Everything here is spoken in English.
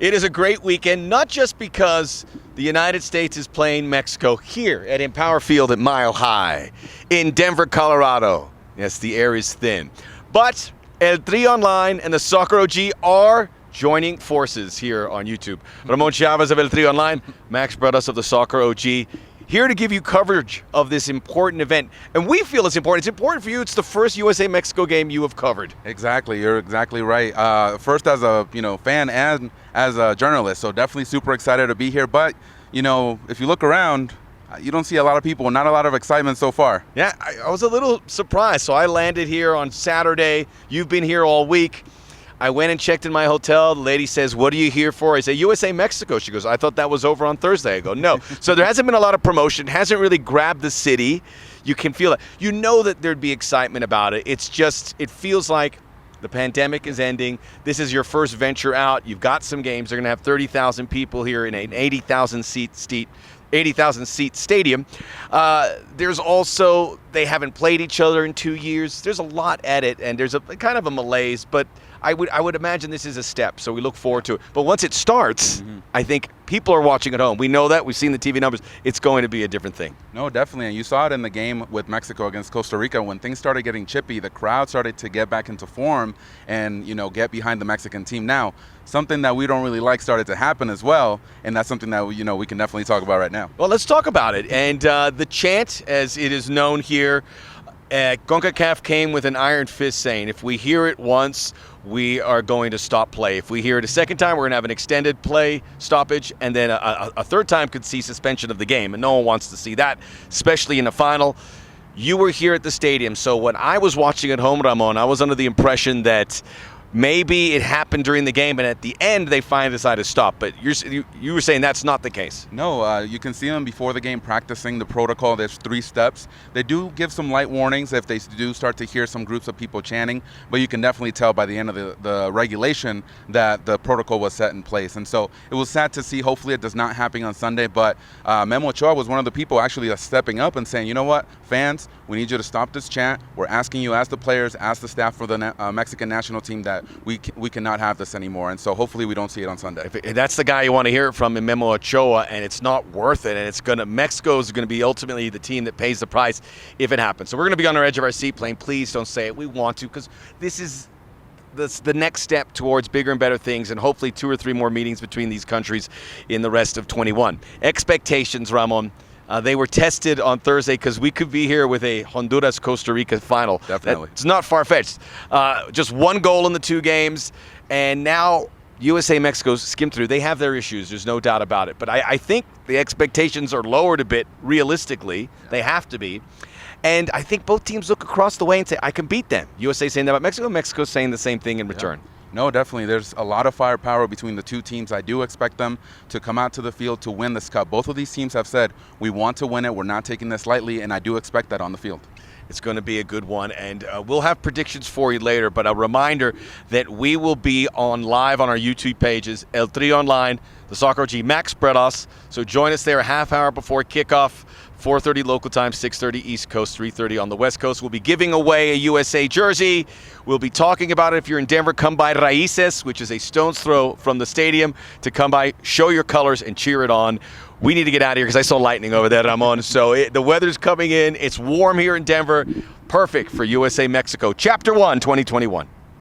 It is a great weekend, not just because the United States is playing Mexico here at Empower Field at Mile High in Denver, Colorado. Yes, the air is thin. But El Tri Online and the Soccer OG are joining forces here on YouTube. Ramon Chavez of El Tri Online, Max Bretos of the Soccer OG, here to give you coverage of this important event. And we feel it's important. It's important for you. It's the first USA-Mexico game you have covered. Exactly. You're exactly right. First as a fan and as a journalist, so definitely super excited to be here. But, if you look around, you don't see a lot of people, not a lot of excitement so far. Yeah, I was a little surprised. So I landed here on Saturday. You've been here all week. I went and checked in my hotel. The lady says, "What are you here for?" I say, USA-Mexico. She goes, "I thought that was over on Thursday." I go, "No." So there hasn't been a lot of promotion. Hasn't really grabbed the city. You can feel it. You know that there'd be excitement about it. It's just, it feels like the pandemic is ending. This is your first venture out. You've got some games. They're going to have 30,000 people here in an 80,000 seat stadium. There's also, they haven't played each other in 2 years. There's a lot at it, and there's a kind of a malaise, but I would imagine this is a step, so we look forward to it. But once it starts, I think people are watching at home. We know that. We've seen the TV numbers. It's going to be a different thing. No, definitely. And you saw it in the game with Mexico against Costa Rica. When things started getting chippy, the crowd started to get back into form and, get behind the Mexican team. Now, something that we don't really like started to happen as well, and that's something that, we can definitely talk about right now. Well, let's talk about it. And the chant, as it is known here, Concacaf came with an iron fist saying, if we hear it once, we are going to stop play. If we hear it a second time, we're going to have an extended play stoppage, and then a third time could see suspension of the game. And no one wants to see that, especially in a final. You were here at the stadium, so when I was watching at home, Ramon, I was under the impression that maybe it happened during the game, and at the end they finally decided to stop. But you were saying that's not the case. No, you can see them before the game practicing the protocol. There's 3 steps. They do give some light warnings if they do start to hear some groups of people chanting, but you can definitely tell by the end of the regulation that the protocol was set in place. And so it was sad to see. Hopefully it does not happen on Sunday, but Memo Ochoa was one of the people actually stepping up and saying, you know what, fans, we need you to stop this chant. We're asking you, as the players, as the staff for the Mexican national team, that we cannot have this anymore. And so hopefully we don't see it on Sunday. If that's the guy you want to hear it from in Memo Ochoa, and it's not worth it, and Mexico is going to be ultimately the team that pays the price if it happens. So we're going to be on our edge of our seat playing, please don't say it. We want to, because this is the next step towards bigger and better things, and hopefully 2 or 3 more meetings between these countries in the rest of 21. Expectations, Ramon. They were tested on Thursday because we could be here with a Honduras-Costa Rica final. Definitely. It's not far-fetched. Just 1 goal in the 2 games, and now USA-Mexico skimmed through. They have their issues. There's no doubt about it. But I think the expectations are lowered a bit realistically. Yeah. They have to be. And I think both teams look across the way and say, I can beat them. USA saying that about Mexico. Mexico saying the same thing in return. Yeah. No, definitely. There's a lot of firepower between the 2 teams. I do expect them to come out to the field to win this cup. Both of these teams have said, we want to win it. We're not taking this lightly, and I do expect that on the field. It's going to be a good one, and we'll have predictions for you later, but a reminder that we will be live on our YouTube pages, El Tri Online, the Soccer OG, Max Bretos. So join us there a half hour before kickoff, 4:30 local time, 6:30 East Coast, 3:30 on the West Coast. We'll be giving away a USA jersey. We'll be talking about it. If you're in Denver, come by Raices, which is a stone's throw from the stadium, to come by, show your colors, and cheer it on. We need to get out of here because I saw lightning over there, Ramon. So the weather's coming in. It's warm here in Denver. Perfect for USA-Mexico. Chapter 1, 2021.